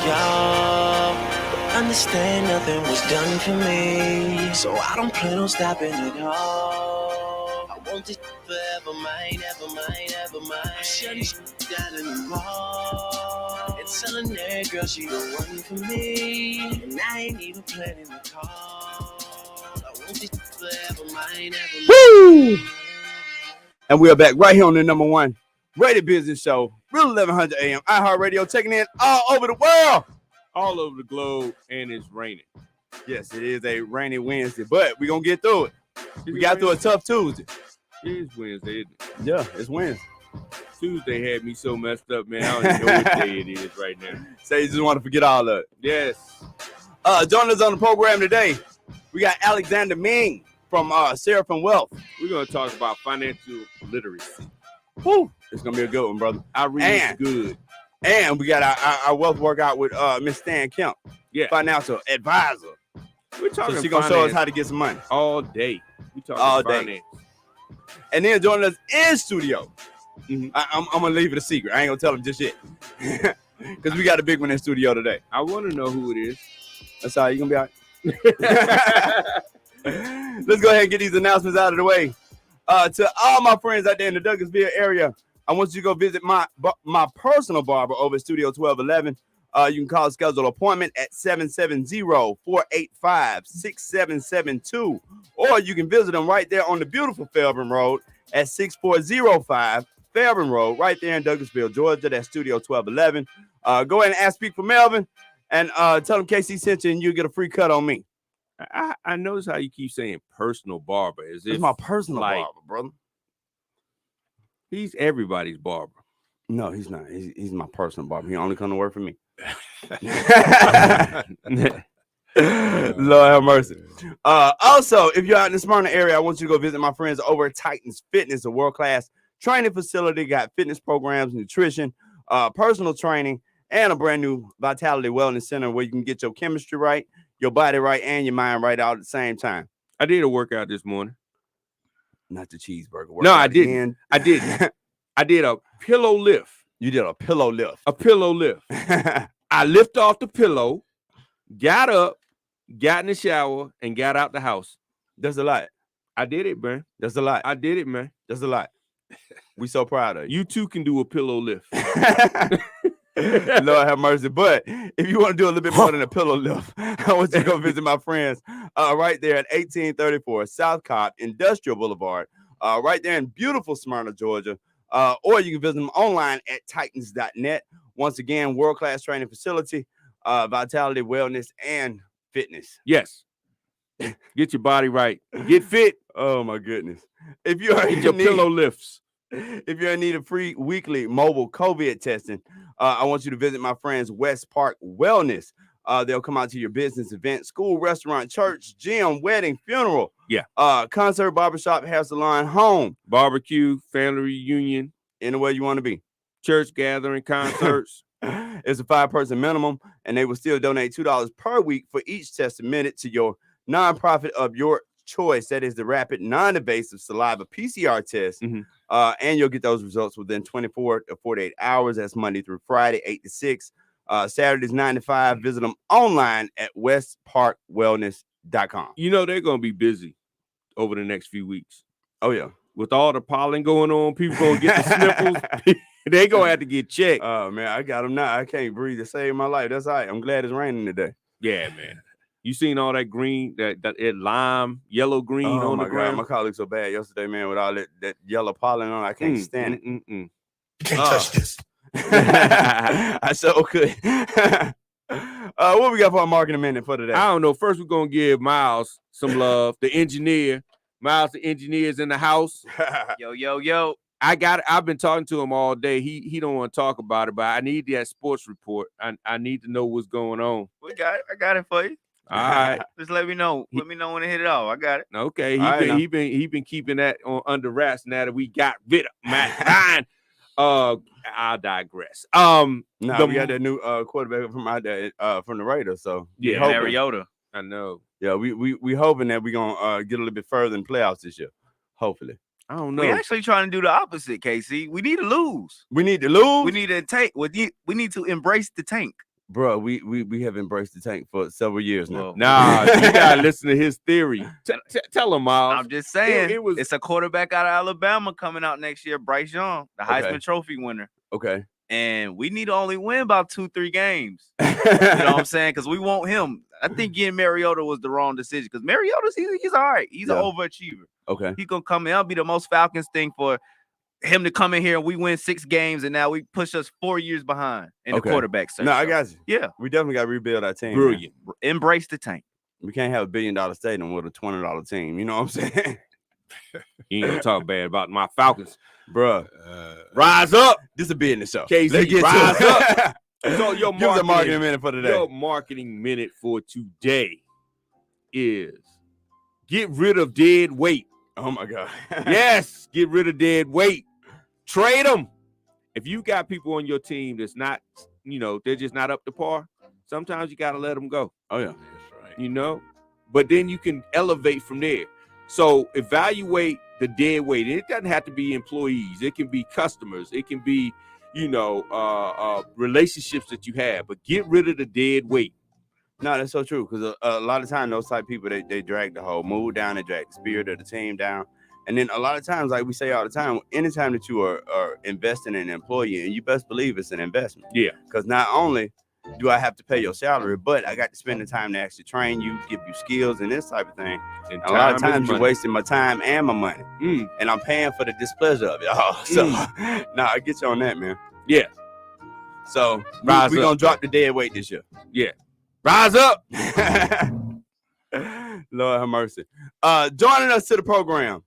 y'all. But understand nothing was done for me, so I don't plan on stopping at all. I want it forever mine, ever mine, ever mine. I'm shutting down in the mall and telling that girl she the one for me, and I ain't even planning the call. I want it forever mine, ever mine. Woo! And we are back right here on the number one rated business show, Real 1100 AM, iHeartRadio, taking in all over the world, all over the globe, and it's raining. Yes, it is a rainy Wednesday, but we're going to get through it. We got through a tough Tuesday. It is Wednesday, isn't it? Yeah, it's Wednesday. Tuesday had me so messed up, man. I don't even know what day it is right now. So you just want to forget all of it. Yes. Joining us on the program today, we got Alexander Ming from Seraphim Wealth. We're going to talk about financial literacy. Woo! It's going to be a good one, brother. I read good. And we got our wealth workout with Miss Stan Kemp, financial advisor. We're talking so she's going to show us how to get some money. All day. We talking all finance. Day. And then joining us in studio, I'm going to leave it a secret. I ain't going to tell them just yet. Because we got a big one in studio today. I want to know who it is. That's all. You going to be all right? Let's go ahead and get these announcements out of the way. To all my friends out there in the Douglasville area, I want you to go visit my personal barber over at Studio 1211. You can call a schedule appointment at 770-485-6772. Or you can visit them right there on the beautiful Fairburn Road at 6405 Fairburn Road, right there in Douglasville, Georgia. That's Studio 1211. Go ahead and ask Speak for Melvin and tell them KC sent you and you get a free cut on me. I notice how you keep saying personal barber. It's my personal barber, brother. He's everybody's barber. No, he's not. He's my personal barber. He only come to work for me. Lord have mercy. Also, if you're out in the Smyrna area, I want you to go visit my friends over at Titans Fitness, a world-class training facility. Got fitness programs, nutrition, personal training, and a brand new Vitality Wellness Center where you can get your chemistry right, your body right, and your mind right all at the same time. I did a workout this morning. Not the cheeseburger workout. No, I didn't. I didn't. I did a pillow lift. You did a pillow lift. A pillow lift. I lift off the pillow, got up, got in the shower, and got out the house. That's a lot. I did it, man. That's a lot. I did it, man. That's a lot. We so proud of you. You too can do a pillow lift. Lord have mercy. But if you want to do a little bit more than a pillow lift, I want you to go visit my friends right there at 1834 South Cobb Industrial Boulevard, right there in beautiful Smyrna, Georgia. Or you can visit them online at titans.net. Once again, world-class training facility, vitality, wellness, and fitness. Yes. Get your body right. Get fit. Oh, my goodness. If you are get your pillow lifts. If you're in need of free weekly mobile COVID testing, I want you to visit my friends West Park Wellness. They'll come out to your business event, school, restaurant, church, gym, wedding, funeral, concert, barbershop, hair salon, home, barbecue, family reunion, anywhere you want to be, church gathering, concerts. It's a 5-person minimum, and they will still donate $2 per week for each test submitted to your nonprofit of your choice. That is the rapid non-invasive saliva PCR test. And you'll get those results within 24 to 48 hours. That's Monday through Friday, 8 to 6. Saturdays 9 to 5. Visit them online at westparkwellness.com. You know they're going to be busy over the next few weeks. Oh, yeah. With all the pollen going on, people going to get the sniffles. They going to have to get checked. Oh, man, I got them now. I can't breathe to save my life. That's all right. I'm glad it's raining today. Yeah, man. You seen all that green, that lime, yellow green on the ground? My car looked so bad yesterday, man, with all that yellow pollen on. I can't stand it. You can't touch this. I so could. What we got for our marketing minute for today? I don't know. First, we're going to give Miles some love, the engineer. Miles, the engineer's in the house. Yo. I've been talking to him all day. He don't want to talk about it, but I need that sports report. I need to know what's going on. We got it. I got it for you. All right. Just let me know. Let me know when to hit it off. I got it. Okay. He been keeping that under wraps now that we got rid of Matt Ryan. I'll digress. We got that new quarterback from our dad, from the Raiders. So yeah, Mariota. I know. Yeah, we hoping that we're gonna get a little bit further in playoffs this year. Hopefully. I don't know. We actually trying to do the opposite, KC. We need to lose. We need to lose. We need to tank. We need to embrace the tank. Bro, we have embraced the tank for several years now. Well, Nah, you gotta listen to his theory. Tell him, Miles. I'm just saying, It was. it's a quarterback out of Alabama coming out next year, Bryce Young, the Heisman Trophy winner. Okay. And we need to only win about 2-3 games. You know what I'm saying? Because we want him. I think getting Mariota was the wrong decision because Mariota's he's all right. He's an overachiever. Okay. He gonna come in. That'll be the most Falcons thing for him to come in here and we win 6 games and now we push us 4 years behind in the quarterback search. No, I got you. Yeah. We definitely got to rebuild our team. Brilliant. Man. Embrace the tank. We can't have $1 billion stadium with a $20 team. You know what I'm saying? You ain't gonna talk bad about my Falcons. Bruh. Rise up. This will be in the show. KZ, Let's get rise to up. So your Give us a marketing minute for today. Your marketing minute for today is get rid of dead weight. Oh my God. Yes, get rid of dead weight. Trade them. If you got people on your team that's not, they're just not up to par, sometimes you got to let them go. Oh, yeah. That's right. But then you can elevate from there. So evaluate the dead weight. It doesn't have to be employees. It can be customers. It can be, relationships that you have. But get rid of the dead weight. No, that's so true. Because a lot of times those type of people, they drag the whole mood down. They drag the spirit of the team down. And then a lot of times, like we say all the time, anytime that you are investing in an employee, and you best believe it's an investment. Yeah. Because not only do I have to pay your salary, but I got to spend the time to actually train you, give you skills and this type of thing. And a lot of times you're wasting my time and my money. And I'm paying for the displeasure of it. So, I get you on that, man. Yeah. So, we're going to drop the dead weight this year. Yeah. Rise up. Lord have mercy. Joining us to the program,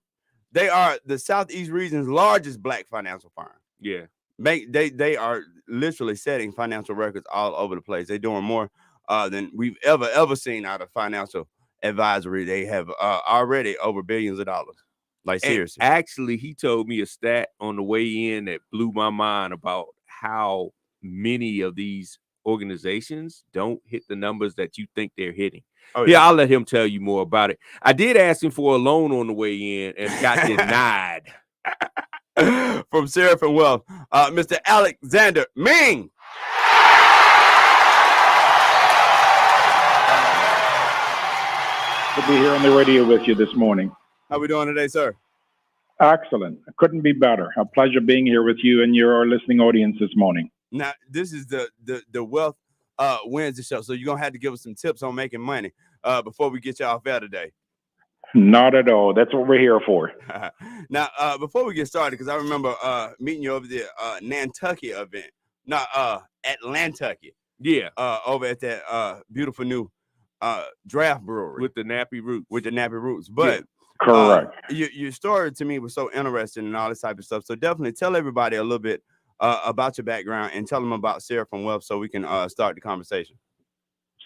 they are the Southeast region's largest Black financial firm. Yeah. They are literally setting financial records all over the place. They're doing more than we've ever seen out of financial advisory. They have already over billions of dollars. Like, seriously. And actually, he told me a stat on the way in that blew my mind about how many of these organizations don't hit the numbers that you think they're hitting. Oh, yeah, I'll let him tell you more about it. I did ask him for a loan on the way in and got denied. From Seraphim Wealth, Mr. Alexander Ming. To be here on the radio with you this morning. How we doing today, sir? Excellent. Couldn't be better. A pleasure being here with you and your listening audience this morning. Now, this is the Wealth Wednesday show, so you're going to have to give us some tips on making money before we get you off air today. Not at all. That's what we're here for. Now, before we get started, because I remember meeting you over the Nantucket event. Atlantucket. Yeah. Over at that beautiful new draft brewery. With the Nappy Roots. But correct. Your story to me was so interesting and all this type of stuff. So definitely tell everybody a little bit about your background and tell them about Seraphim Wealth so we can start the conversation.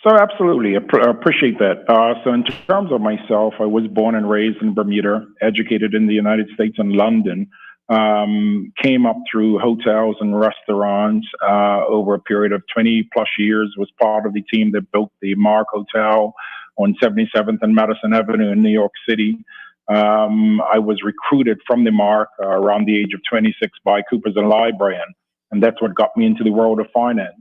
So absolutely. Appreciate that. So in terms of myself, I was born and raised in Bermuda, educated in the United States and London, came up through hotels and restaurants over a period of 20 plus years, was part of the team that built the Mark Hotel on 77th and Madison Avenue in New York City. I was recruited from the Mark around the age of 26 by Coopers & Lybrand, and that's what got me into the world of finance.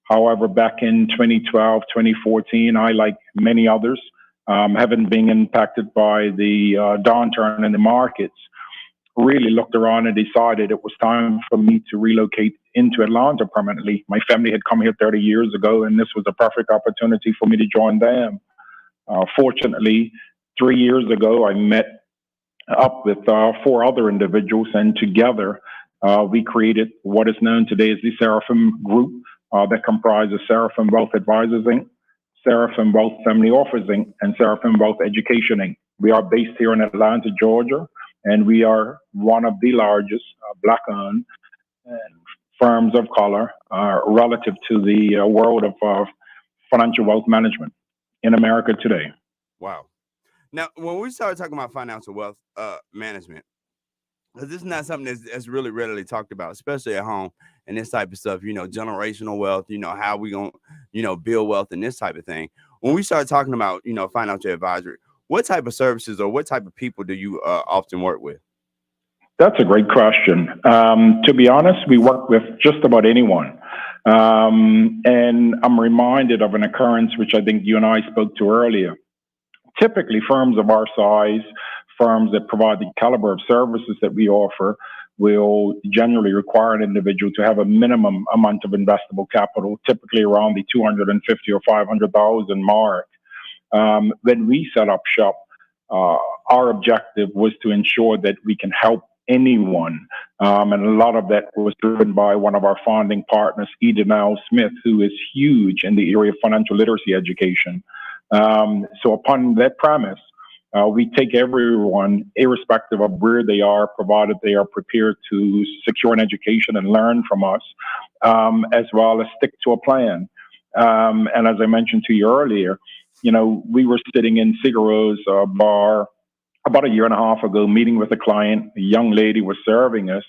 However, back in 2012, 2014, I, like many others, having been impacted by the downturn in the markets, really looked around and decided it was time for me to relocate into Atlanta permanently. My family had come here 30 years ago, and this was a perfect opportunity for me to join them. Fortunately, 3 years ago, I met up with 4 other individuals, and together we created what is known today as the Seraphim Group, that comprises Seraphim Wealth Advisors Inc., Seraphim Wealth Family Office Inc., and Seraphim Wealth Education Inc. We are based here in Atlanta, Georgia, and we are one of the largest Black-owned firms of color relative to the world of financial wealth management in America today. Wow. Now, when we started talking about financial wealth management, because this is not something that's really readily talked about, especially at home and this type of stuff, generational wealth, how we going to, build wealth and this type of thing. When we start talking about, financial advisory, what type of services or what type of people do you often work with? That's a great question. To be honest, we work with just about anyone. And I'm reminded of an occurrence which I think you and I spoke to earlier. Typically, firms of our size, firms that provide the caliber of services that we offer, will generally require an individual to have a minimum amount of investable capital, typically around the 250 or 500,000 mark. When we set up shop, our objective was to ensure that we can help anyone. And a lot of that was driven by one of our founding partners, Eden L. Smith, who is huge in the area of financial literacy education. So upon that premise, we take everyone, irrespective of where they are, provided they are prepared to secure an education and learn from us, as well as stick to a plan. And as I mentioned to you earlier, we were sitting in Cigaro's bar about a year and a half ago, meeting with a client. A young lady was serving us,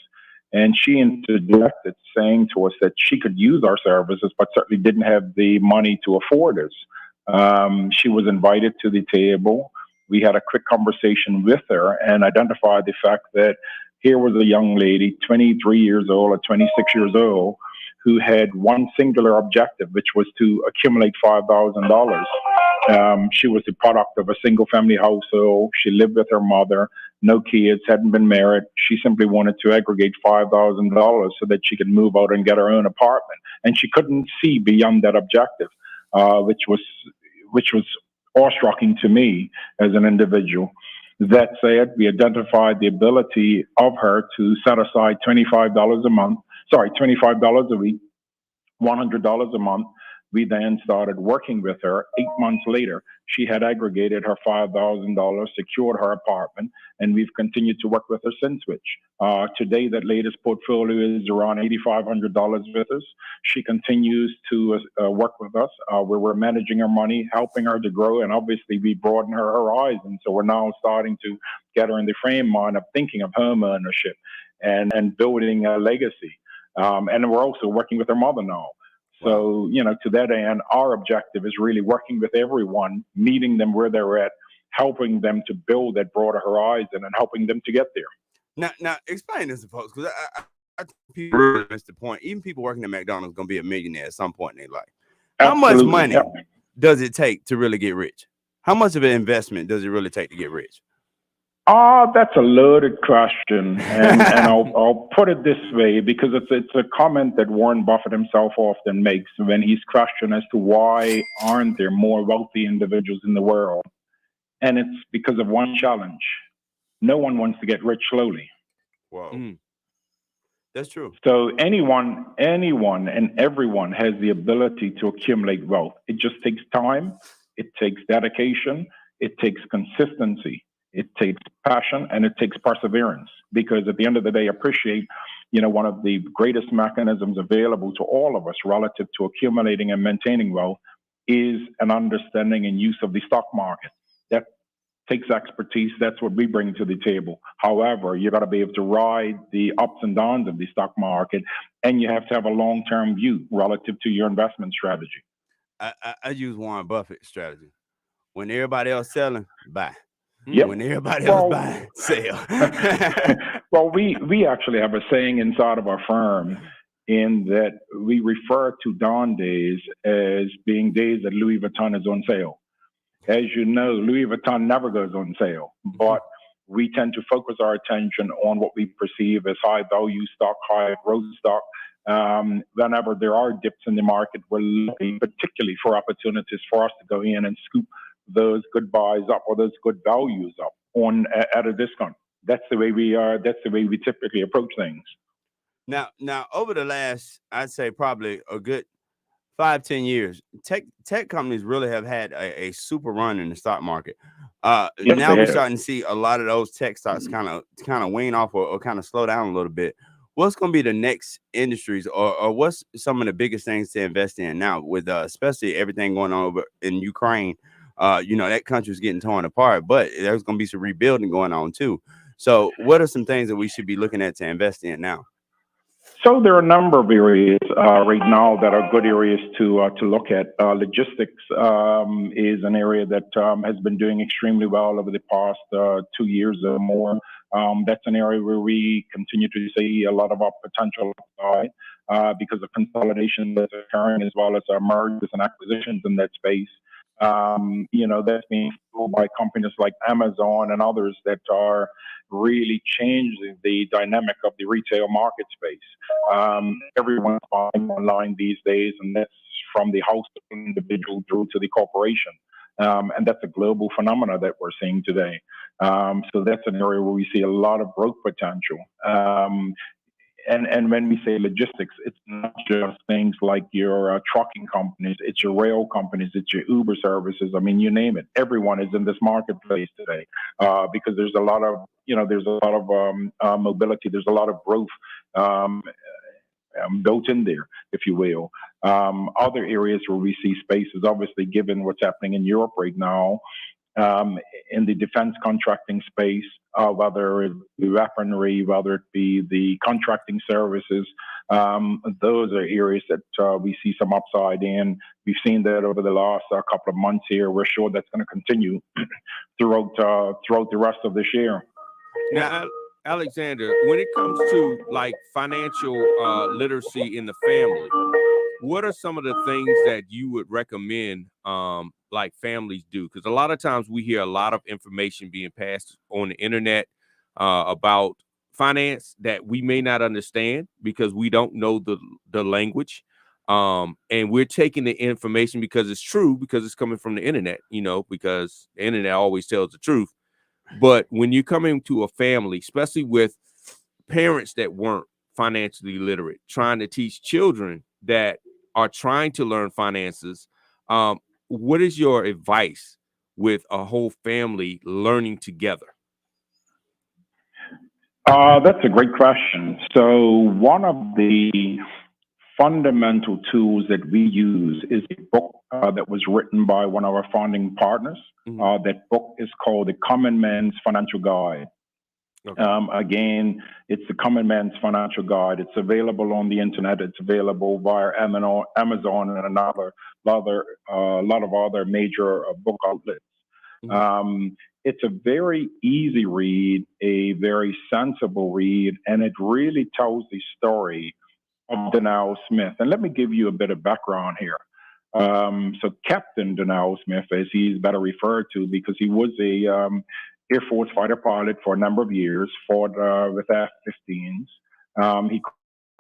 and she interjected, saying to us that she could use our services, but certainly didn't have the money to afford us. She was invited to the table. We had a quick conversation with her and identified the fact that here was a young lady, 23 years old or 26 years old, who had one singular objective, which was to accumulate $5,000. She was the product of a single family household. She lived with her mother, no kids, hadn't been married. She simply wanted to aggregate $5,000 so that she could move out and get her own apartment. And she couldn't see beyond that objective, which was awe-striking to me as an individual. That said, we identified the ability of her to set aside $25 a week, $100 a month. We then started working with her. 8 months later, she had aggregated her $5,000, secured her apartment, and we've continued to work with her since which. Today, that latest portfolio is around $8,500 with us. She continues to work with us, where we're managing her money, helping her to grow, and obviously we broaden her horizon. So we're now starting to get her in the frame mind of thinking of home ownership and building a legacy. And we're also working with her mother now. So, to that end, our objective is really working with everyone, meeting them where they're at, helping them to build that broader horizon and helping them to get there. Now explain this to folks, because I think people really miss the point. Even people working at McDonald's going to be a millionaire at some point in their life. How much money does it take to really get rich? How much of an investment does it really take to get rich? That's a loaded question, and I'll put it this way, because it's a comment that Warren Buffett himself often makes when he's questioned as to why aren't there more wealthy individuals in the world, and it's because of one challenge: no one wants to get rich slowly. Whoa, that's true. So anyone, and everyone has the ability to accumulate wealth. It just takes time, it takes dedication, it takes consistency. It takes passion and it takes perseverance, because at the end of the day, appreciate, one of the greatest mechanisms available to all of us relative to accumulating and maintaining wealth is an understanding and use of the stock market. That takes expertise. That's what we bring to the table. However, you got to be able to ride the ups and downs of the stock market, and you have to have a long-term view relative to your investment strategy. I use Warren Buffett's strategy. When everybody else selling, buy. Yep. When everybody else buying, sell. Well, we actually have a saying inside of our firm in that we refer to dawn days as being days that Louis Vuitton is on sale. As you know, Louis Vuitton never goes on sale, but we tend to focus our attention on what we perceive as high value stock, high growth stock. Whenever there are dips in the market, we're looking particularly for opportunities for us to go in and scoop those good buys up or those good values up at a discount. That's the way we are. That's the way we typically approach things. Now over the last, I'd say probably a good 5-10 years, tech companies really have had a super run in the stock market. Now we're starting to see a lot of those tech stocks kind of wane off or kind of slow down a little bit. What's going to be the next industries, or what's some of the biggest things to invest in now, with especially everything going on over in Ukraine? That country's getting torn apart, but there's going to be some rebuilding going on too. So what are some things that we should be looking at to invest in now? So there are a number of areas right now that are good areas to look at. Logistics is an area that has been doing extremely well over the past 2 years or more. That's an area where we continue to see a lot of our potential. because of consolidation that's occurring as well as mergers and acquisitions in that space. That's being fueled by companies like Amazon and others that are really changing the dynamic of the retail market space. Everyone's buying online these days, and that's from the household individual through to the corporation. And that's a global phenomena that we're seeing today. So that's an area where we see a lot of growth potential. And when we say logistics, it's not just things like your trucking companies, it's your rail companies, it's your Uber services. I mean, you name it. Everyone is in this marketplace today because there's a lot of, mobility. There's a lot of growth built in there, if you will. Other areas where we see spaces, obviously, given what's happening in Europe right now, in the defense contracting space, whether it be weaponry, whether it be the contracting services, those are areas that we see some upside in. We've seen that over the last couple of months here. We're sure that's going to continue throughout the rest of this year. Now, Alexander, when it comes to like financial literacy in the family, what are some of the things that you would recommend like families do? Because a lot of times we hear a lot of information being passed on the internet about finance that we may not understand because we don't know the language. And we're taking the information because it's true, because it's coming from the internet, because the internet always tells the truth. But when you're coming to a family, especially with parents that weren't financially literate, trying to teach children that are trying to learn finances, what is your advice with a whole family learning together? That's a great question. So one of the fundamental tools that we use is a book that was written by one of our founding partners. Mm-hmm. That book is called The Common Man's Financial Guide. Okay. Again, it's The Common Man's Financial Guide. It's available on the internet. It's available via Amazon and a lot of other major book outlets. Mm-hmm. It's a very easy read, a very sensible read, and it really tells the story of Donnell Smith. And let me give you a bit of background here. So Captain Donnell Smith, as he's better referred to, because he was a Air Force fighter pilot for a number of years, fought with F-15s. He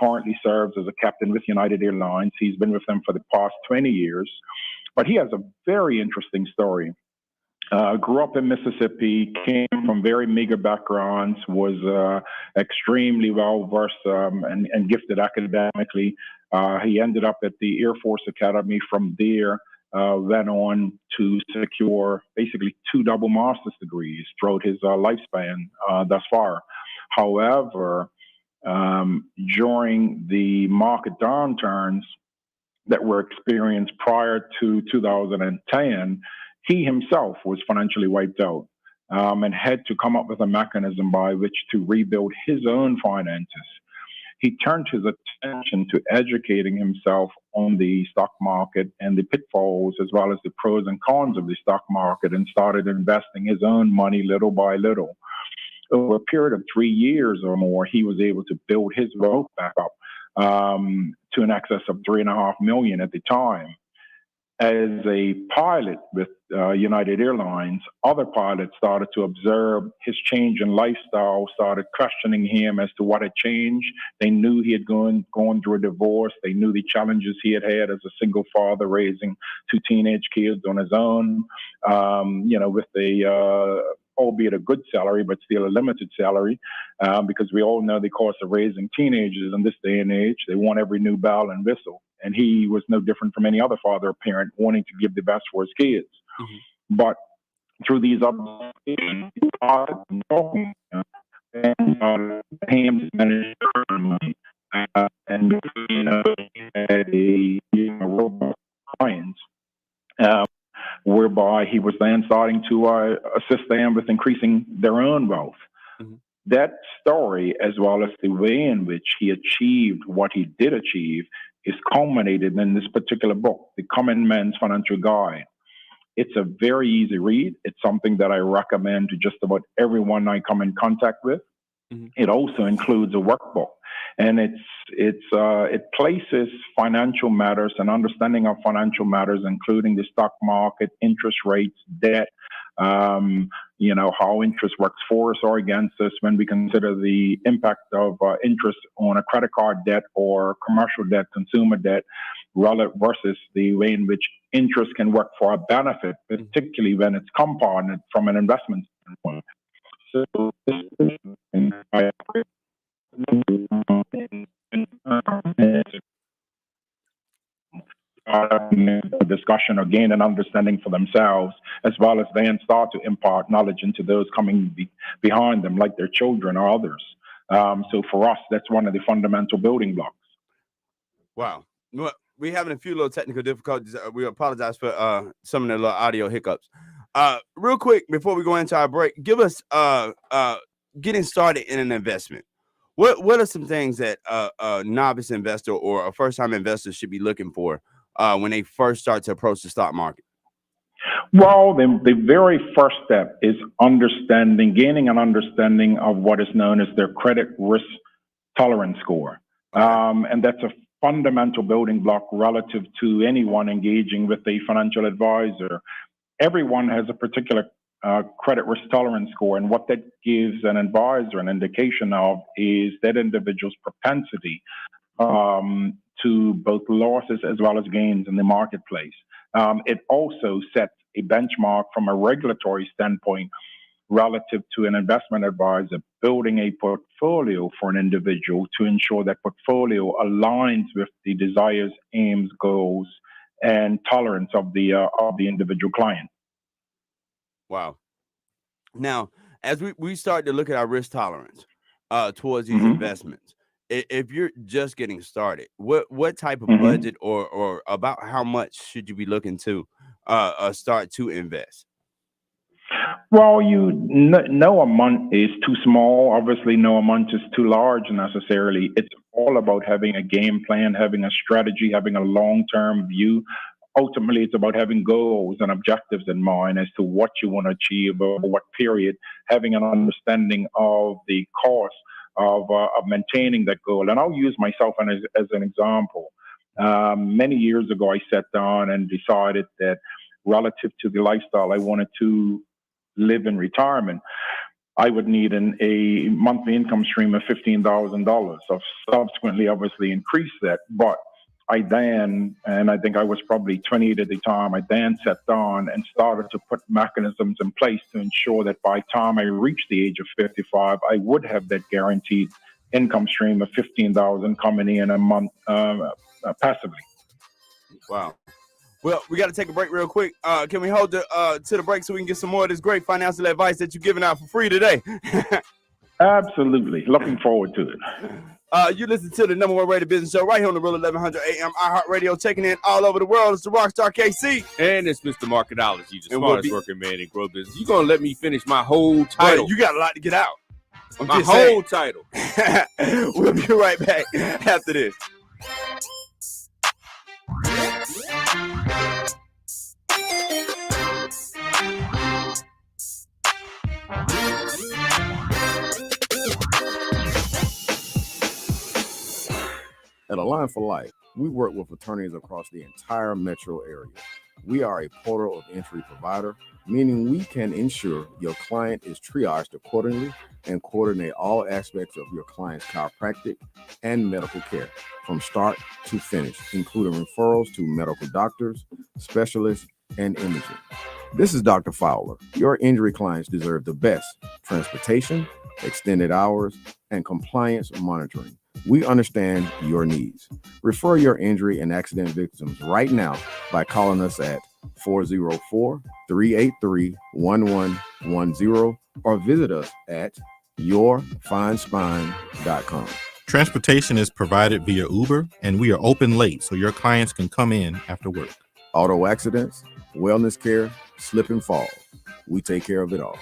currently serves as a captain with United Airlines. He's been with them for the past 20 years. But he has a very interesting story. Grew up in Mississippi, came from very meager backgrounds, was extremely well-versed and gifted academically. He ended up at the Air Force Academy. From there, went on to secure basically 2 double master's degrees throughout his lifespan thus far. However, during the market downturns that were experienced prior to 2010, he himself was financially wiped out and had to come up with a mechanism by which to rebuild his own finances. He turned his attention to educating himself on the stock market and the pitfalls, as well as the pros and cons of the stock market, and started investing his own money little by little. Over a period of 3 years or more, he was able to build his wealth back up to an excess of $3.5 million at the time. As a pilot with United Airlines, other pilots started to observe his change in lifestyle, started questioning him as to what had changed. They knew he had gone through a divorce. They knew the challenges he had as a single father, raising 2 teenage kids on his own, with albeit a good salary, but still a limited salary, because we all know the cost of raising teenagers in this day and age. They want every new bell and whistle. And he was no different from any other father or parent wanting to give the best for his kids. Mm-hmm. But through these observations, he started talking and him managed to earn money. And robust clients, whereby he was then starting to assist them with increasing their own wealth. Mm-hmm. That story, as well as the way in which he achieved what he did achieve, is culminated in this particular book, The Common Man's Financial Guide. It's a very easy read. It's something that I recommend to just about everyone I come in contact with. Mm-hmm. It also includes a workbook. and it places financial matters and understanding of financial matters, including the stock market, interest rates, debt, how interest works for us or against us when we consider the impact of interest on a credit card debt or commercial debt, consumer debt, versus the way in which interest can work for our benefit, particularly when it's compounded from an investment standpoint. So discussion or gain an understanding for themselves, as well as then start to impart knowledge into those coming behind them, like their children or others. So for us, that's one of the fundamental building blocks. Wow. We're having a few little technical difficulties. We apologize for some of the little audio hiccups. Real quick, before we go into our break, give us getting started in an investment. What are some things that a novice investor or a first-time investor should be looking for when they first start to approach the stock market? Well, the very first step is gaining an understanding of what is known as their credit risk tolerance score. And that's a fundamental building block relative to anyone engaging with a financial advisor. Everyone has a particular credit risk tolerance score, and what that gives an advisor an indication of is that individual's propensity to both losses as well as gains in the marketplace. It also sets a benchmark from a regulatory standpoint relative to an investment advisor building a portfolio for an individual to ensure that portfolio aligns with the desires, aims, goals, and tolerance of the individual client. Wow. Now, as we start to look at our risk tolerance towards these investments, if you're just getting started, what type of budget or about how much should you be looking to start to invest? Well, no amount is too small. Obviously, no amount is too large necessarily. It's all about having a game plan, having a strategy, having a long-term view. Ultimately, it's about having goals and objectives in mind as to what you want to achieve over what period, having an understanding of the cost of maintaining that goal. And I'll use myself as an example. Many years ago, I sat down and decided that relative to the lifestyle I wanted to live in retirement, I would need a monthly income stream of $15,000. So subsequently, obviously, increased that. But I then, and I think I was probably 28 at the time, I then sat down and started to put mechanisms in place to ensure that by the time I reached the age of 55, I would have that guaranteed income stream of $15,000 coming in a month passively. Wow. Well, we got to take a break real quick. Can we hold to the break so we can get some more of this great financial advice that you're giving out for free today? Absolutely. Looking forward to it. You listen to the #1 rated business show right here on the Real 1100 AM iHeartRadio, checking in all over the world. It's the Rockstar KC. And it's Mr. Marketology, the smartest working man in grow business. You going to let me finish my whole title? Well, you got a lot to get out. My whole title. We'll be right back after this. At Align for Life, we work with attorneys across the entire metro area. We are a portal of entry provider, meaning we can ensure your client is triaged accordingly and coordinate all aspects of your client's chiropractic and medical care from start to finish, including referrals to medical doctors, specialists, and imaging. This is Dr. Fowler. Your injury clients deserve the best: transportation, extended hours, and compliance monitoring. We understand your needs. Refer your injury and accident victims right now by calling us at 404-383-1110 or visit us at yourfinespine.com. Transportation is provided via Uber, and we are open late so your clients can come in after work. Auto accidents, wellness care, slip and fall. We take care of it all.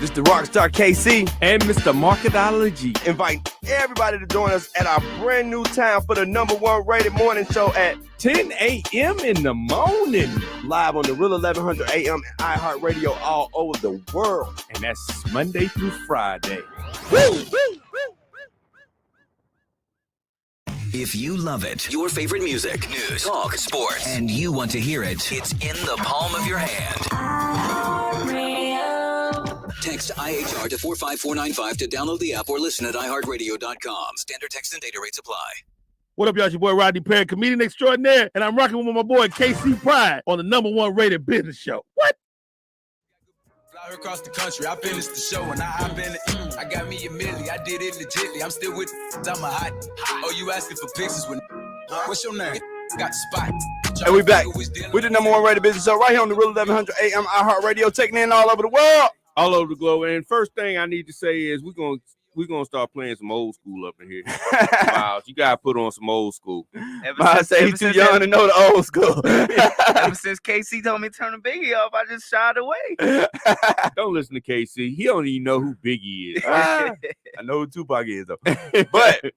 This is the Rockstar KC and Mr. Marketology. invite everybody to join us at our brand new time for the #1 rated morning show at 10 a.m. in the morning. live on the Real 1100 AM and iHeartRadio all over the world. And that's Monday through Friday. If you love it, your favorite music, news, talk, sports, and you want to hear it, it's in the palm of your hand. Text IHR to 45495 to download the app or listen at iHeartRadio.com. Standard text and data rates apply. What up, y'all? It's your boy Rodney Perry, comedian extraordinaire, and I'm rocking with my boy KC Pride on the #1 rated business show. What? Fly across the country, I finished the show and I been I got me a milli, I did it legitly. I'm still with I'm a hot. Oh, you asking for pictures with what's your name? Got the spot. And we back with the #1 rated business show right here on the Real 1100 AM iHeartRadio, taking in all over the world. All over the globe. And first thing I need to say is we're gonna start playing some old school up in here. Wow, you gotta put on some old school. I say he's too young to know the old school. Ever since KC told me to turn the Biggie off, I just shied away. Don't listen to KC. He don't even know who Biggie is. I know who Tupac is though. But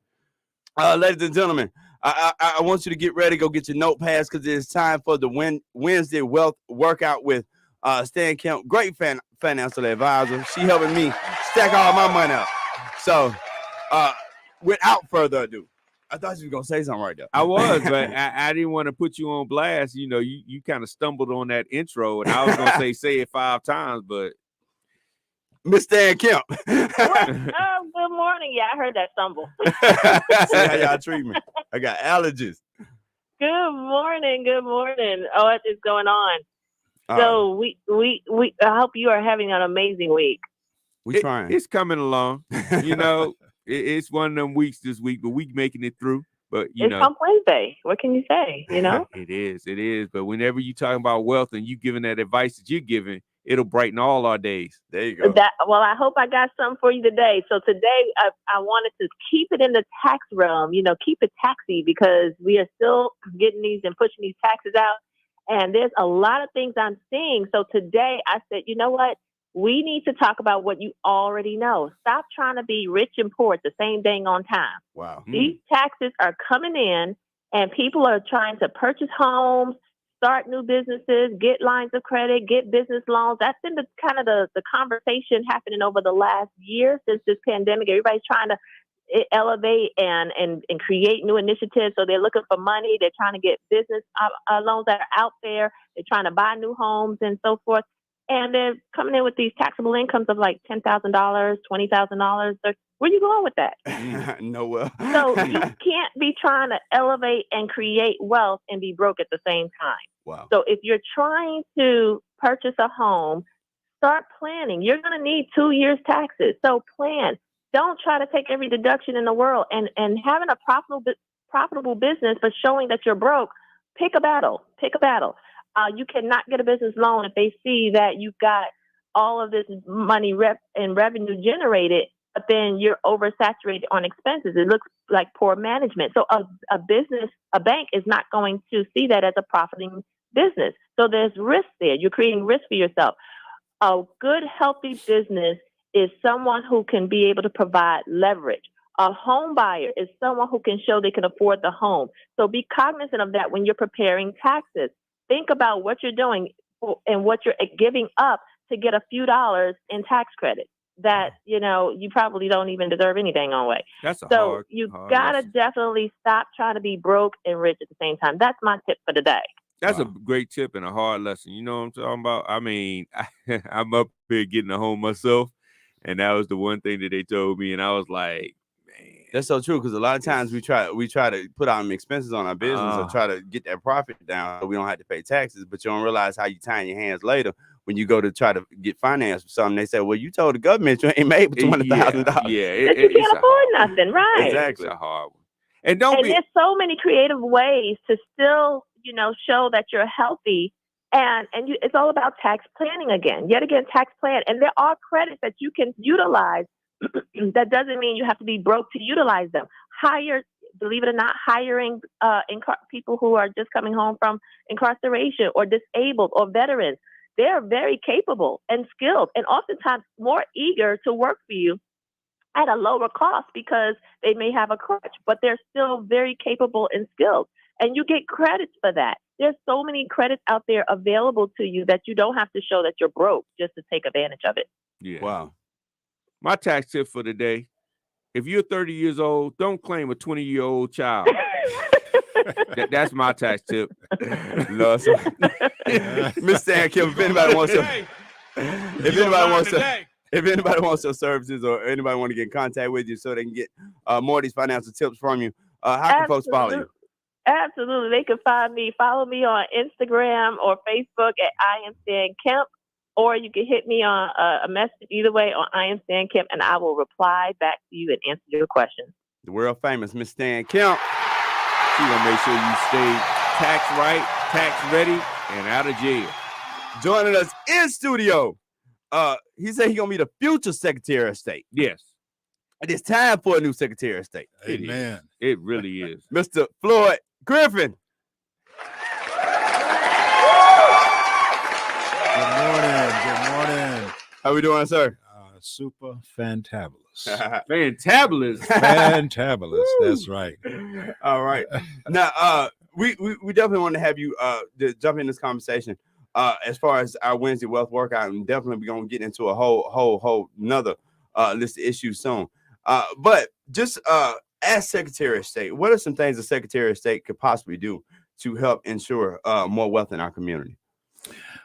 ladies and gentlemen, I want you to get ready. Go get your notepads because it's time for the Wednesday Wealth Workout with Stan Kemp, great financial advisor. She helping me stack all my money up. So, without further ado, I thought you were gonna say something right there. I was, but I didn't want to put you on blast. You know, you kind of stumbled on that intro, and I was gonna say it 5 times, but Miss Stan Kemp. Good morning. Yeah, I heard that stumble. See how y'all treat me. I got allergies. Good morning. Good morning. Oh, what is going on? So we I hope you are having an amazing week. We trying. It's coming along. You know, it's one of them weeks this week, but we making it through. But it's Hump Wednesday. What can you say? You know, it is. But whenever you talking about wealth and you giving that advice that you're giving, it'll brighten all our days. There you go. Well, I hope I got something for you today. So today I wanted to keep it in the tax realm. You know, keep it taxy because we are still getting these and pushing these taxes out. And there's a lot of things I'm seeing. So today I said, you know what? We need to talk about what you already know. Stop trying to be rich and poor at the same dang on time. Wow. These taxes are coming in and people are trying to purchase homes, start new businesses, get lines of credit, get business loans. That's been the conversation happening over the last year since this pandemic. Everybody's trying to elevate and create new initiatives. So they're looking for money. They're trying to get business loans that are out there. They're trying to buy new homes and so forth. And they're coming in with these taxable incomes of like $10,000, $20,000. Where are you going with that? Nowhere. So you can't be trying to elevate and create wealth and be broke at the same time. Wow. So if you're trying to purchase a home, start planning. You're going to need 2 years taxes. So plan. Don't try to take every deduction in the world and having a profitable business, but showing that you're broke. Pick a battle. You cannot get a business loan if they see that you've got all of this money and revenue generated, but then you're oversaturated on expenses. It looks like poor management. So a bank is not going to see that as a profiting business. So there's risk there. You're creating risk for yourself. A good, healthy business is someone who can be able to provide leverage. A home buyer is someone who can show they can afford the home. So be cognizant of that when you're preparing taxes. Think about what you're doing and what you're giving up to get a few dollars in tax credit that, you know, you probably don't even deserve anything on way. So you gotta definitely stop trying to be broke and rich at the same time. That's my tip for today. That's a great tip and a hard lesson. You know what I'm talking about? I mean, I'm up here getting a home myself, and that was the one thing that they told me, and I was like, man, that's so true because a lot of times we try to put our expenses on our business or try to get that profit down so we don't have to pay taxes, but you don't realize how you tie your hands later when you go to try to get finance for something. They say, well, you told the government you ain't made $200,000. Yeah, you can't afford nothing, right? Exactly. It's a hard one. And there's so many creative ways to still, you know, show that you're healthy. It's all about tax planning again. Yet again, tax plan. And there are credits that you can utilize. That doesn't mean you have to be broke to utilize them. Believe it or not, hiring people who are just coming home from incarceration or disabled or veterans. They're very capable and skilled and oftentimes more eager to work for you at a lower cost because they may have a crutch, but they're still very capable and skilled. And you get credits for that. There's so many credits out there available to you that you don't have to show that you're broke just to take advantage of it. Yeah. Wow. My tax tip for the day: if you're 30 years old, don't claim a 20-year-old child. That's my tax tip. No, Miss Stan Kim, if anybody wants your services or anybody want to get in contact with you so they can get more of these financial tips from you, how can folks follow you? Absolutely. They can follow me on Instagram or Facebook at I am Stan Kemp, or you can hit me on a message either way on I am Stan Kemp, and I will reply back to you and answer your questions. The world famous Miss Stan Kemp. She's going to make sure you stay tax right, tax ready, and out of jail. Joining us in studio, he said he's going to be the future Secretary of State. Yes. And it's time for a new Secretary of State. Amen. It really is. Mr. Floyd Griffin. Good morning. How we doing, sir? Super fantabulous. Fantabulous. Fantabulous. That's right. All right. Now, we definitely want to have you to jump in this conversation. As far as our Wednesday Wealth Workout, and definitely we're gonna get into a whole another list of issues soon. But just as Secretary of State, what are some things the Secretary of State could possibly do to help ensure more wealth in our community?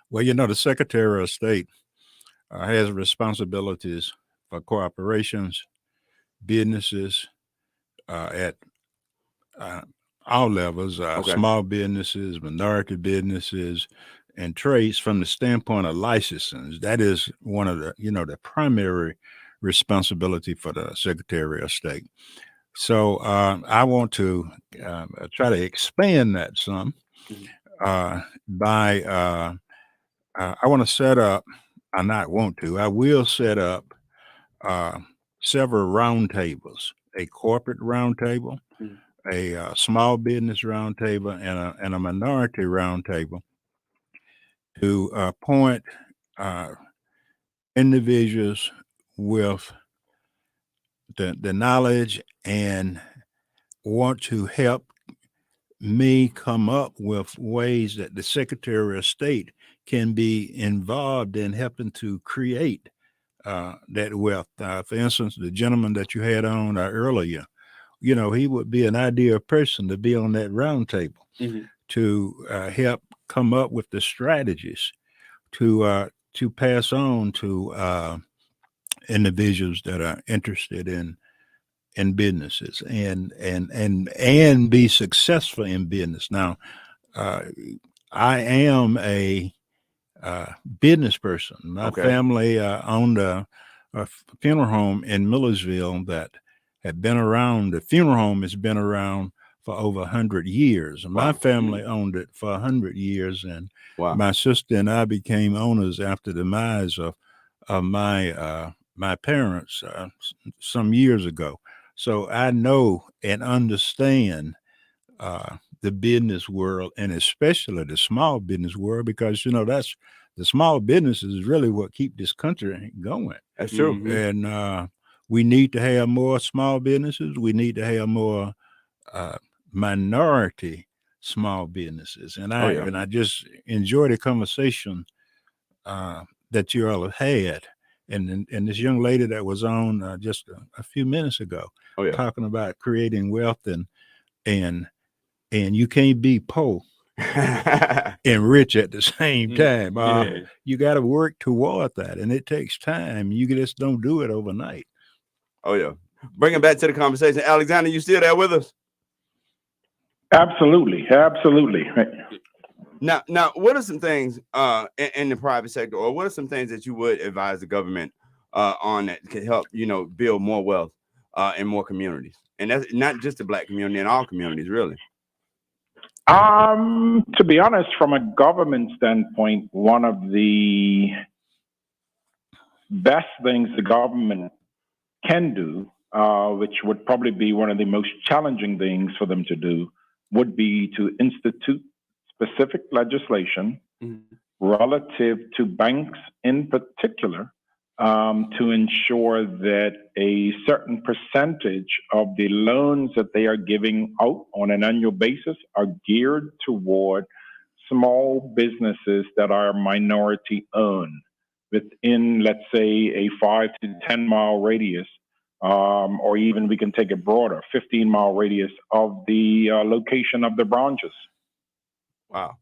Well, you know, the Secretary of State has responsibilities for corporations, businesses at all levels, small businesses, minority businesses, and trades from the standpoint of licensing. That is one of the, the primary responsibility for the Secretary of State. So I want to try to expand that some by I want to set up, I will set up several roundtables, a corporate roundtable, a small business roundtable, and a minority roundtable to appoint individuals with the knowledge and want to help me come up with ways that the Secretary of State can be involved in helping to create that wealth. For instance, the gentleman that you had on earlier, he would be an ideal person to be on that round table to help come up with the strategies to pass on to individuals that are interested in businesses and be successful in business. Now, I am a business person. My family owned a funeral home in Millersville that had been around. The funeral home has been around for over 100 years. My family owned it for 100 years, and my sister and I became owners after the demise of my parents some years ago. So I know and understand the business world, and especially the small business world, because that's the small businesses is really what keep this country going. That's true. And we need to have more small businesses. We need to have more minority small businesses. And I just enjoy the conversation that you all have had. And this young lady that was on just a few minutes ago, talking about creating wealth and you can't be poor and rich at the same time. You got to work toward that, and it takes time. You just don't do it overnight. Oh yeah. Bring it back to the conversation. Alexander, you still there with us? Absolutely. Now, what are some things in the private sector, or what are some things that you would advise the government on that can help, build more wealth in more communities? And that's not just the Black community, in all communities, really. To be honest, from a government standpoint, one of the best things the government can do, which would probably be one of the most challenging things for them to do, would be to institute specific legislation relative to banks in particular to ensure that a certain percentage of the loans that they are giving out on an annual basis are geared toward small businesses that are minority owned within, let's say, a 5 to 10 mile radius, or even we can take it broader, 15-mile radius of the location of the branches. Wow.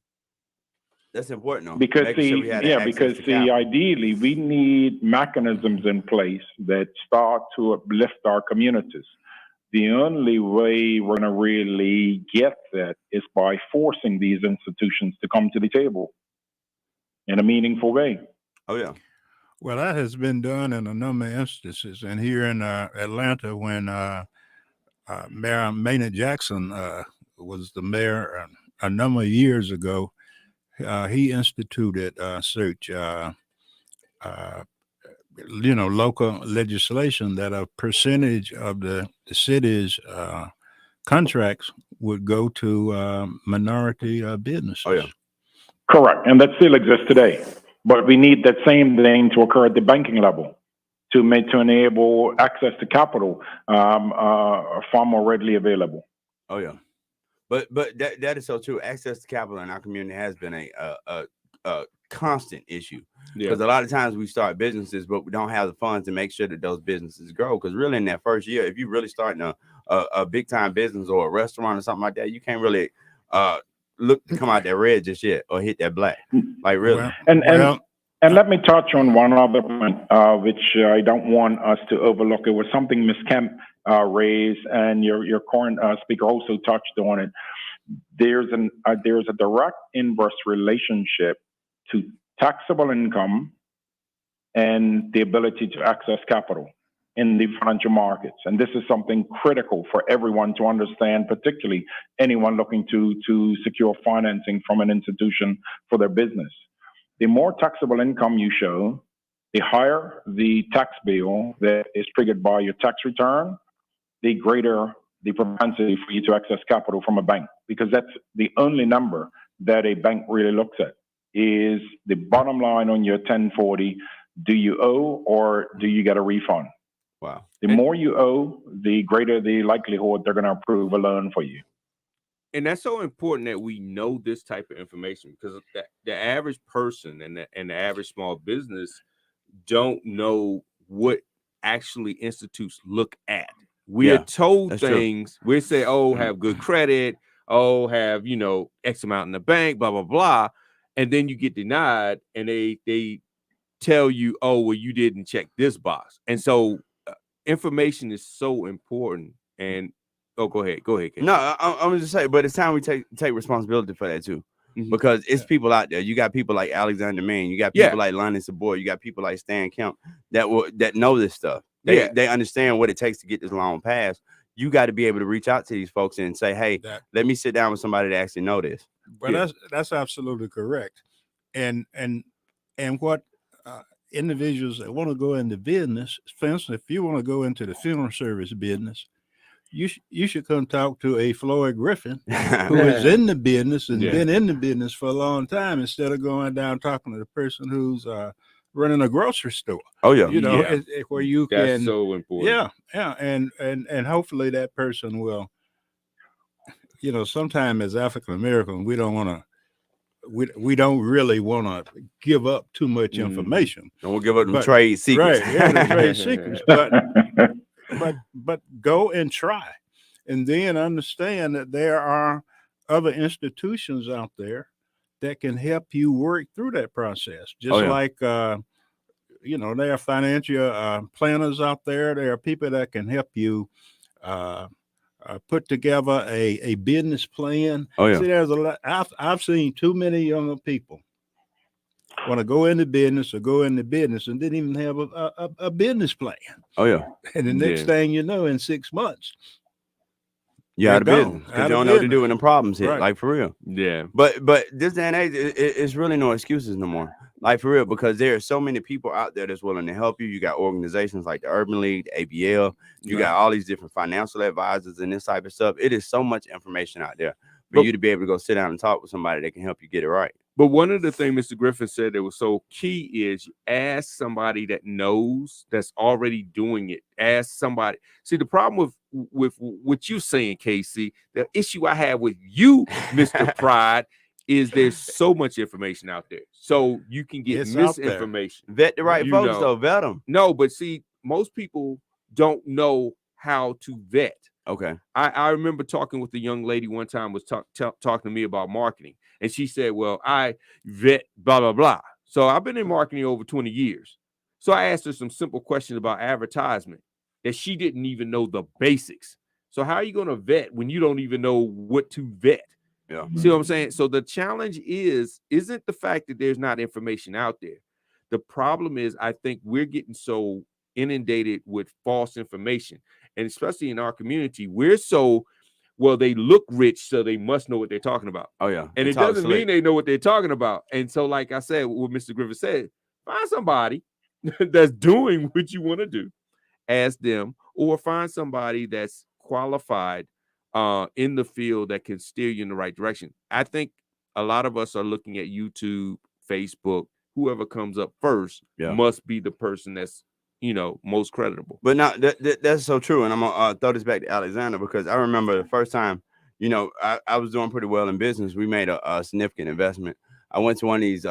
That's important, though. Because Making ideally we need mechanisms in place that start to uplift our communities. The only way we're going to really get that is by forcing these institutions to come to the table in a meaningful way. Oh yeah. Well, that has been done in a number of instances, and here in Atlanta, when Mayor Maynard Jackson was the mayor a number of years ago. He instituted such, local legislation that a percentage of the city's contracts would go to minority businesses. Oh, yeah. Correct. And that still exists today. But we need that same thing to occur at the banking level to enable access to capital far more readily available. Oh, yeah. But that is so true. Access to capital in our community has been a constant issue. Because a lot of times we start businesses, but we don't have the funds to make sure that those businesses grow. Because really in that first year, if you're really starting a big time business or a restaurant or something like that, you can't really look to come out that red just yet or hit that black. Like really. And let me touch on one other point, which I don't want us to overlook. It was something Ms. Kemp raised, and your current speaker also touched on it. There's a direct inverse relationship to taxable income and the ability to access capital in the financial markets. And this is something critical for everyone to understand, particularly anyone looking to secure financing from an institution for their business. The more taxable income you show, the higher the tax bill that is triggered by your tax return, the greater the propensity for you to access capital from a bank, because that's the only number that a bank really looks at is the bottom line on your 1040. Do you owe or do you get a refund? Wow. The more you owe, the greater the likelihood they're going to approve a loan for you. And that's so important that we know this type of information, because the average person and the average small business don't know what actually institutes look at. We are told things. True. We say, oh, have good credit. Oh, have, X amount in the bank, blah, blah, blah. And then you get denied and they tell you, oh, well, you didn't check this box. And so information is so important. And go ahead. Kate. No, I'm gonna just say, but it's time we take responsibility for that too, because it's people out there. You got people like Alexander Mann, you got people like Lonnie Sabor, you got people like Stan Kemp that know this stuff. They understand what it takes to get this loan passed. You got to be able to reach out to these folks and say, hey, let me sit down with somebody that actually know this. But that's absolutely correct. And what individuals that want to go into business, for instance, if you want to go into the funeral service business, you should come talk to a Floyd Griffin who is in the business and been in the business for a long time, instead of going down talking to the person who's running a grocery store. Oh yeah, where you can. That's so important. Yeah, and hopefully that person will. Sometimes as African Americans, we don't want to. We don't really want to give up too much information. Don't give up the trade secrets. Right, the trade secrets, but go and try, and then understand that there are other institutions out there that can help you work through that process. Just like, there are financial planners out there. There are people that can help you put together a business plan. See, there's a lot. I've seen too many younger people want to go into business and didn't even have a business plan. And the next thing you know, in 6 months, you're out of business because you don't know what to do when the problems hit. Like for real. Yeah. But this day and age, it's really no excuses no more. Like for real, because there are so many people out there that's willing to help you. You got organizations like the Urban League, the ABL. You got all these different financial advisors and this type of stuff. It is so much information out there for you to be able to go sit down and talk with somebody that can help you get it right. But one of the things Mr. Griffin said that was so key is ask somebody that knows, that's already doing it. Ask somebody. See, the problem with what you saying, KC, the issue I have with you, Mr. Pride, is there's so much information out there. So you can get misinformation. Vet the right folks, though. Vet them. No, but see, most people don't know how to vet. Okay. I remember talking with a young lady one time, was talking to me about marketing. And she said, well, I vet blah, blah, blah. So I've been in marketing over 20 years. So I asked her some simple questions about advertisement that she didn't even know the basics. So how are you going to vet when you don't even know what to vet? Yeah. See what I'm saying? So the challenge isn't the fact that there's not information out there. The problem is, I think we're getting so inundated with false information. And especially in our community, we're so, well, they look rich, so they must know what they're talking about. Oh, yeah. And it doesn't mean they know what they're talking about. And so, like I said, what Mr. Griffin said, find somebody that's doing what you want to do, ask them, or find somebody that's qualified in the field that can steer you in the right direction. I think a lot of us are looking at YouTube, Facebook, whoever comes up first must be the person that's, most creditable. But now that's so true. And I'm gonna throw this back to Alexander, because I remember the first time, I was doing pretty well in business. We made a significant investment. I went to one of these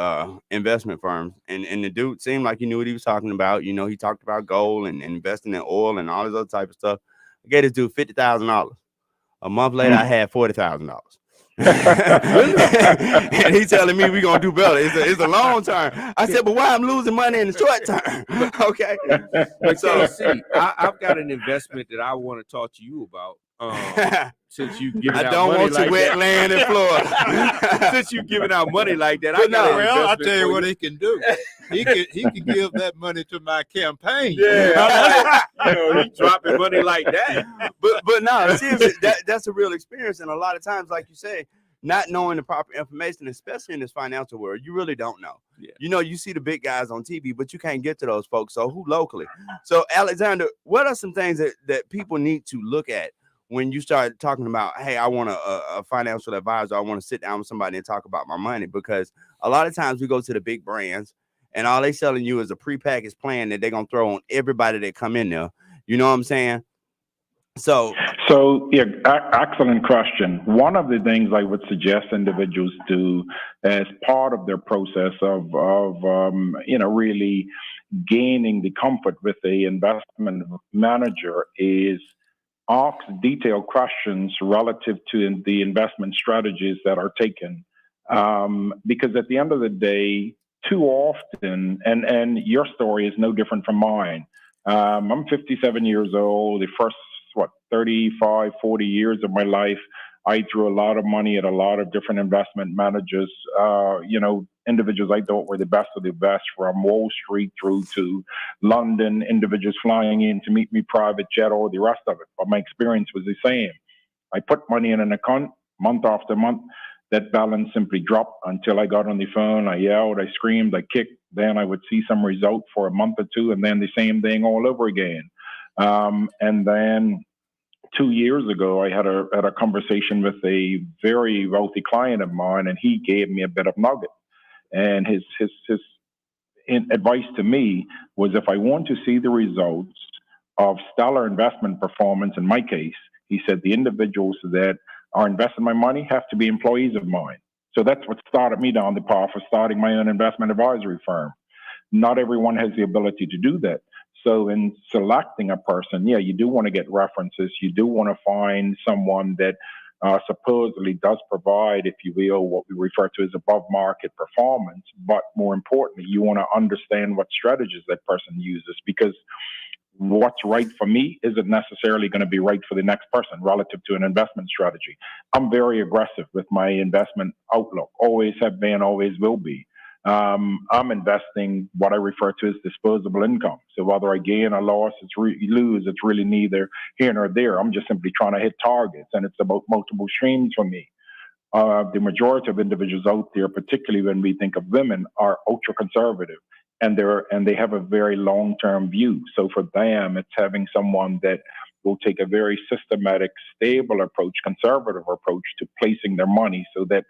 investment firms, and the dude seemed like he knew what he was talking about. He talked about gold and investing in oil and all this other type of stuff. I gave this dude $50,000. A month later, I had $40,000. And he's telling me we're gonna do better. It's a long term. I said, but why I'm losing money in the short term? Okay. But so see, I've got an investment that I want to talk to you about. Since you giving out money like that. I don't want you wet land in Florida. Since you giving out money like that, I'll tell you what he can do. He can give that money to my campaign. Yeah, he dropping money like that. But no, seriously, that's a real experience. And a lot of times, like you say, not knowing the proper information, especially in this financial world, you really don't know. Yeah. You see the big guys on TV, but you can't get to those folks. So who locally? So Alexander, what are some things that people need to look at when you start talking about, hey, I want a financial advisor, I want to sit down with somebody and talk about my money? Because a lot of times we go to the big brands and all they selling you is a prepackaged plan that they're going to throw on everybody that come in there. You know what I'm saying? So yeah, excellent question. One of the things I would suggest individuals do as part of their process of really gaining the comfort with the investment manager is ask detailed questions relative to the investment strategies that are taken. Because at the end of the day, too often, and your story is no different from mine. I'm 57 years old. The first, 35, 40 years of my life, I threw a lot of money at a lot of different investment managers, individuals I thought were the best of the best, from Wall Street through to London, individuals flying in to meet me private jet, all the rest of it. But my experience was the same. I put money in an account month after month. That balance simply dropped until I got on the phone. I yelled, I screamed, I kicked. Then I would see some result for a month or two, and then the same thing all over again. And then 2 years ago, I had a conversation with a very wealthy client of mine, and he gave me a bit of nugget. And his advice to me was, if I want to see the results of stellar investment performance, in my case, he said, the individuals that are investing my money have to be employees of mine. So that's what started me down the path of starting my own investment advisory firm. Not everyone has the ability to do that. So in selecting a person, you do want to get references. You do want to find someone that supposedly does provide, if you will, what we refer to as above market performance. But more importantly, you want to understand what strategies that person uses, because what's right for me isn't necessarily going to be right for the next person relative to an investment strategy. I'm very aggressive with my investment outlook, always have been, always will be. I'm investing what I refer to as disposable income. So whether I gain or lose, it's really neither here nor there. I'm just simply trying to hit targets, and it's about multiple streams for me. The majority of individuals out there, particularly when we think of women, are ultra conservative, and they have a very long-term view. So for them, it's having someone that will take a very systematic, stable approach, conservative approach to placing their money so that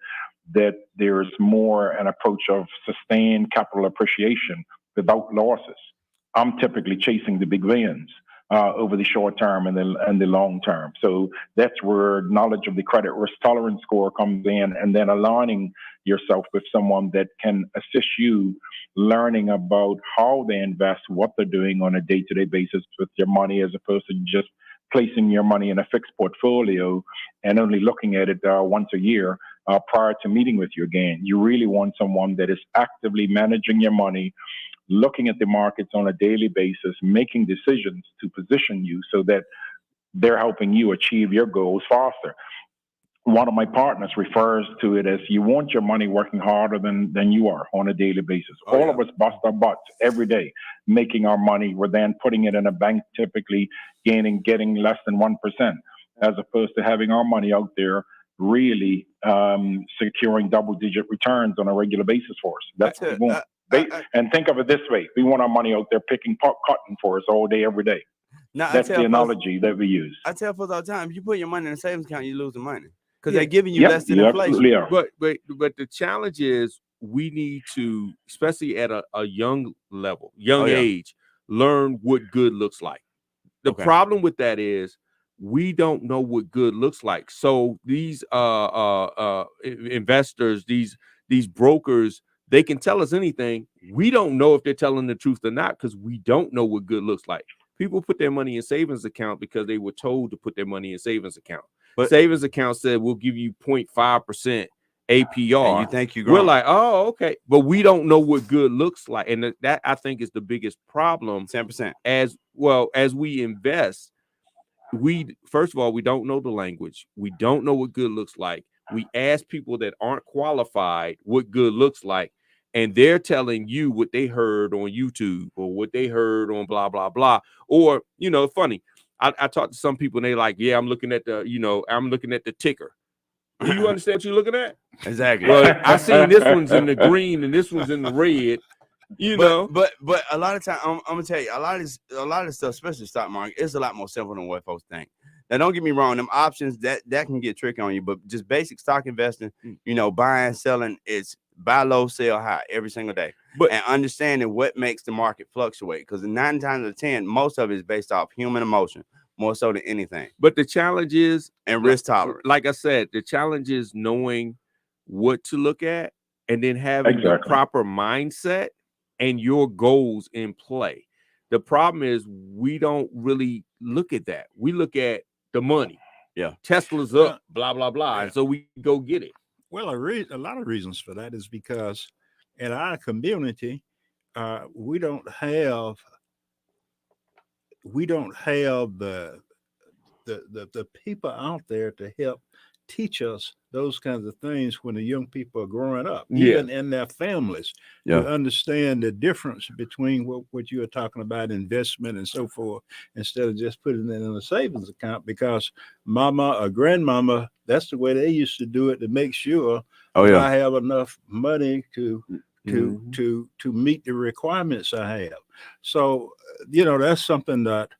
there's more an approach of sustained capital appreciation without losses. I'm typically chasing the big wins over the short term and the long term. So that's where knowledge of the credit risk tolerance score comes in, and then aligning yourself with someone that can assist you learning about how they invest, what they're doing on a day-to-day basis with your money, as opposed to just placing your money in a fixed portfolio and only looking at it once a year prior to meeting with you again. You really want someone that is actively managing your money, looking at the markets on a daily basis, making decisions to position you so that they're helping you achieve your goals faster. One of my partners refers to it as you want your money working harder than you are on a daily basis. All of us bust our butts every day making our money. We're then putting it in a bank, typically getting less than 1%, as opposed to having our money out there really securing double-digit returns on a regular basis for us. That's what we want. And think of it this way. We want our money out there picking cotton for us all day, every day. Now, that's the analogy that we use. I tell folks all the time, if you put your money in a savings account, you're losing money. Because they're giving you less than inflation. But the challenge is we need to, especially at a young level, age, learn what good looks like. The problem with that is we don't know what good looks like. So these investors, these brokers, they can tell us anything. We don't know if they're telling the truth or not because we don't know what good looks like. People put their money in savings account because they were told to put their money in savings account. But savings account said we'll give you 0.5% APR. And you think you're We're like, oh, okay. But we don't know what good looks like. And that I think is the biggest problem. 10%. As well as we invest, first of all, we don't know the language. We don't know what good looks like. We ask people that aren't qualified what good looks like. And they're telling you what they heard on YouTube or what they heard on blah, blah, blah. Or, funny. I talked to some people and they're like, yeah, I'm looking at the ticker. Do you understand what you're looking at? Exactly. Well, I seen this one's in the green and this one's in the red. But a lot of time, I'm gonna tell you, a lot of this stuff, especially the stock market, is a lot more simple than what folks think. Now, don't get me wrong, them options that can get tricky on you, but just basic stock investing, buying, selling, it's buy low, sell high every single day. And understanding what makes the market fluctuate, because 9 times out of 10, most of it is based off human emotion, more so than anything. But the challenge is, and risk tolerance. Like I said, the challenge is knowing what to look at and then having the proper mindset and your goals in play. The problem is we don't really look at that. We look at the money. Yeah. Tesla's up, blah, blah, blah. And so we go get it. Well, a lot of reasons for that is because in our community, we don't have the people out there to help teach us those kinds of things when the young people are growing up, even in their families, to understand the difference between what you are talking about, investment and so forth, instead of just putting it in a savings account, because mama or grandmama, that's the way they used to do it to make sure I have enough money to meet the requirements I have. So, that's something that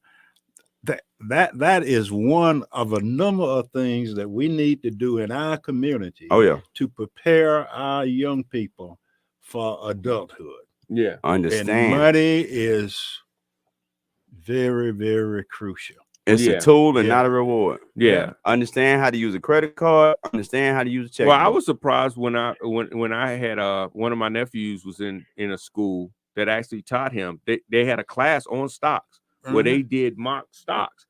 is one of a number of things that we need to do in our community to prepare our young people for adulthood. Yeah. Understand. And money is very, very crucial. It's a tool and not a reward. Yeah. Understand how to use a credit card. Understand how to use a check. Well, I was surprised when I had one of my nephews was in a school that actually taught him. They had a class on stocks where they did mock stocks.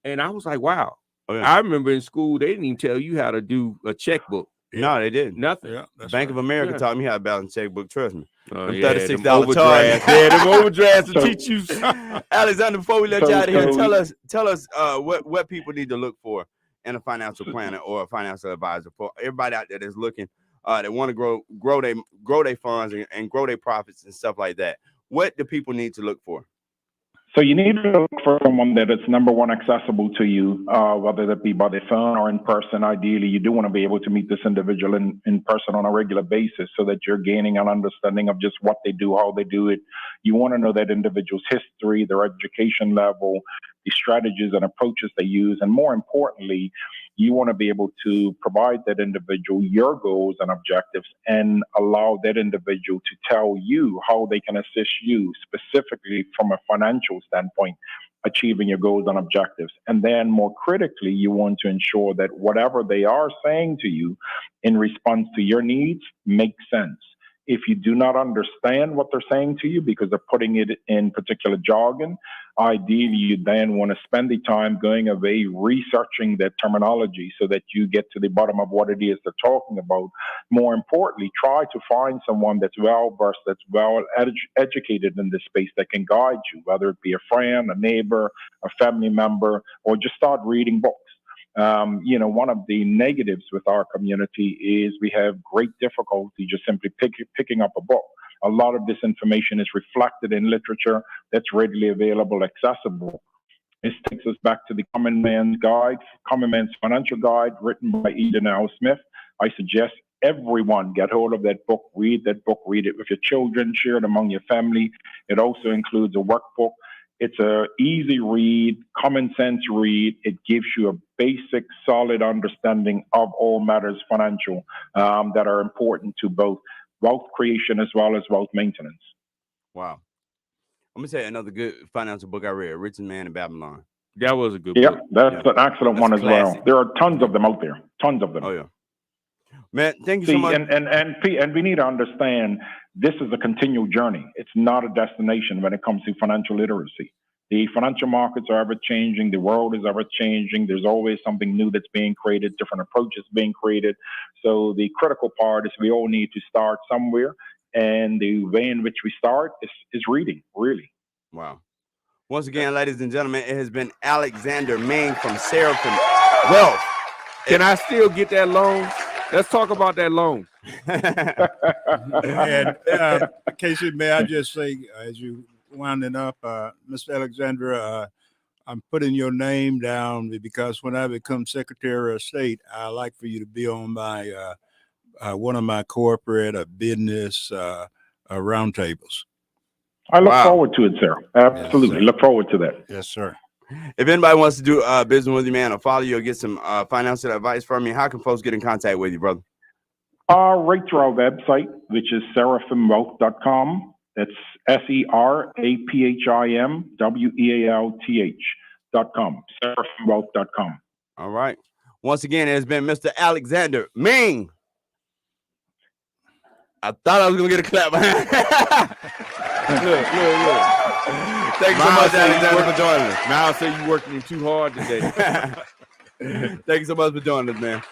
And I was like, wow. I remember in school, they didn't even tell you how to do a checkbook. No, they didn't. Nothing. Yeah, Bank of America taught me how to balance a checkbook. Trust me. $36 overdrafts. Them overdrafts to teach you. Alexander, before we let you out of here, tell us what people need to look for in a financial planner or a financial advisor, for everybody out there that's looking, that want to grow their funds and grow their profits and stuff like that. What do people need to look for? So you need to look for someone that is, number one, accessible to you, whether that be by the phone or in person. Ideally, you do want to be able to meet this individual in person on a regular basis so that you're gaining an understanding of just what they do, how they do it. You want to know that individual's history, their education level, the strategies and approaches they use, and more importantly, you want to be able to provide that individual your goals and objectives and allow that individual to tell you how they can assist you specifically from a financial standpoint, achieving your goals and objectives. And then more critically, you want to ensure that whatever they are saying to you in response to your needs makes sense. If you do not understand what they're saying to you because they're putting it in particular jargon, ideally you then want to spend the time going away researching that terminology so that you get to the bottom of what it is they're talking about. More importantly, try to find someone that's well versed, that's well educated in this space that can guide you, whether it be a friend, a neighbor, a family member, or just start reading books. One of the negatives with our community is we have great difficulty just simply picking up a book. A lot of this information is reflected in literature that's readily available, accessible. This takes us back to the Common Man's Financial Guide, written by Eden L. Smith. I suggest everyone get hold of that book, read that book, read it with your children, share it among your family. It also includes a workbook. It's an easy read, common sense read. It gives you a basic, solid understanding of all matters financial that are important to both wealth creation as well as wealth maintenance. Wow. I'm going to tell you another good financial book I read, Rich Man in Babylon. That was a good book. Yeah, that's an excellent one as well. There are tons of them out there. Tons of them. Oh, yeah. Man, thank you so much. And we need to understand this is a continual journey. It's not a destination when it comes to financial literacy. The financial markets are ever changing. The world is ever changing. There's always something new that's being created, different approaches being created. So the critical part is we all need to start somewhere. And the way in which we start is reading, really. Wow. Once again, ladies and gentlemen, it has been Alexander Ming from Seraphim Wealth. Can I still get that loan? Let's talk about that loan. And Casey, may I just say, as you winding up, Mr. Alexander, I'm putting your name down because when I become Secretary of State, I like for you to be on my one of my corporate or business roundtables. I look forward to it, sir. Absolutely. Yes, sir. Look forward to that. Yes, sir. If anybody wants to do business with you, man, or follow you or get some financial advice from you, how can folks get in contact with you, brother? Right through our website, which is seraphimwealth.com. That's SERAPHIMWEALTH.com. Seraphimwealth.com. All right. Once again, it has been Mr. Alexander Ming. I thought I was going to get a clap behind. Look. Thank you so much, Alexander, for joining us. Now I say you working too hard today. Thank you so much for joining us, man.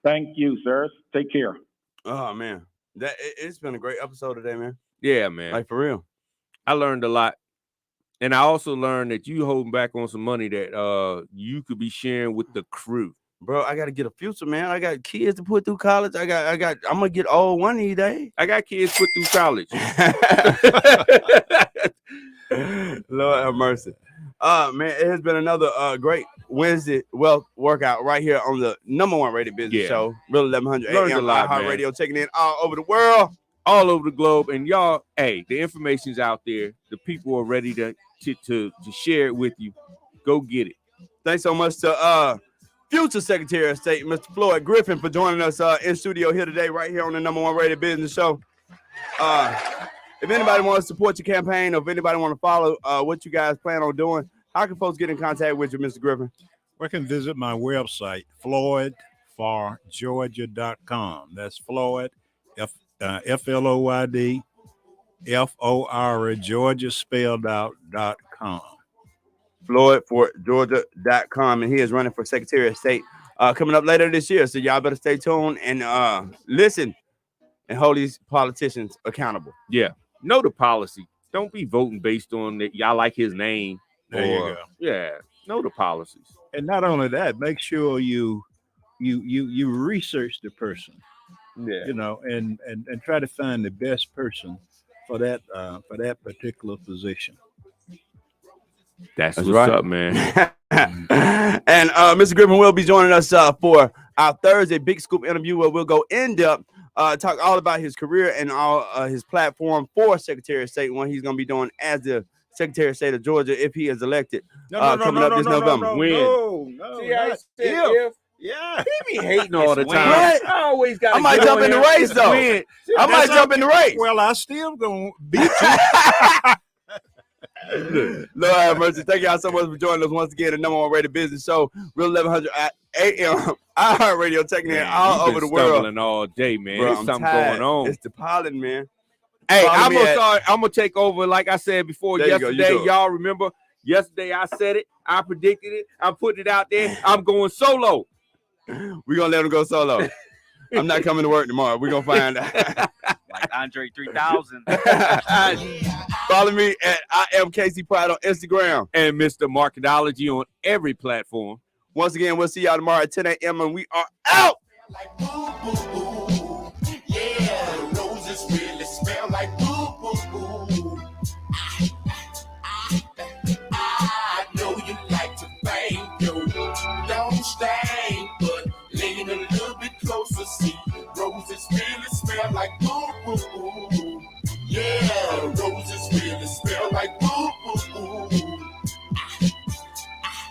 Thank you, sir. Take care. Oh, man. It's been a great episode today, man. Yeah, man. Like, for real. I learned a lot. And I also learned that you holding back on some money that you could be sharing with the crew. Bro, I got to get a future, man. I got kids to put through college. I'm going to get old one of these days. I got kids put through college. Lord have mercy. Man, it has been another great Wednesday wealth workout right here on the #1 rated business show, Real 1100 AM Heart Radio, checking in all over the world, all over the globe. And y'all, hey, the information's out there. The people are ready to share it with you. Go get it. Thanks so much to future Secretary of State, Mr. Floyd Griffin, for joining us in studio here today, right here on the #1 rated business show. If anybody wants to support your campaign, or if anybody want to follow what you guys plan on doing, how can folks get in contact with you, Mr. Griffin? We can visit my website, floydforgeorgia.com. That's Floyd, FLOYD, FOR, Georgia spelled out.com. floydforgeorgia.com, and he is running for Secretary of State coming up later this year. So y'all better stay tuned and listen and hold these politicians accountable. Yeah. Know the policy. Don't be voting based on that y'all like his name. There you go. Yeah. Know the policies. And not only that, make sure you research the person. Yeah. And try to find the best person for that particular position. That's what's right. up, man. And Mr. Griffin will be joining us for our Thursday Big Scoop interview, where we'll go in depth, talk all about his career and all his platform for Secretary of State, what he's going to be doing as the Secretary of State of Georgia if he is elected coming no, up this November. No, See how he not said if. if? Yeah. He be hating all the It's time. What? I always got. I might jump in the race, though. I might jump in the race. Well, I still gonna beat you. Lord have mercy. Thank y'all so much for joining us once again. The number one rated business show, Real 1100 AM, iHeartRadio, taking it all over the world. All day, man. Bro, There's I'm something tired. going on. It's the pollen, man. Hey, Follow I'm me gonna take over. Like I said before, There you go, you yesterday, do it. y'all remember? Yesterday I said it. I predicted it. I put it out there. I'm going solo. We're going to let him go solo. I'm not coming to work tomorrow. We're going to find out. Like Andre 3000. Follow me at I am Casey Pride on Instagram. And Mr. Marketology on every platform. Once again, we'll see y'all tomorrow at 10 a.m. and we are out. Like boo, boo, boo. Yeah, roses really smell like boo, boo, boo. I know you like to bang, yo. Don't stain, but lean a little bit closer. See, roses really smell like boo.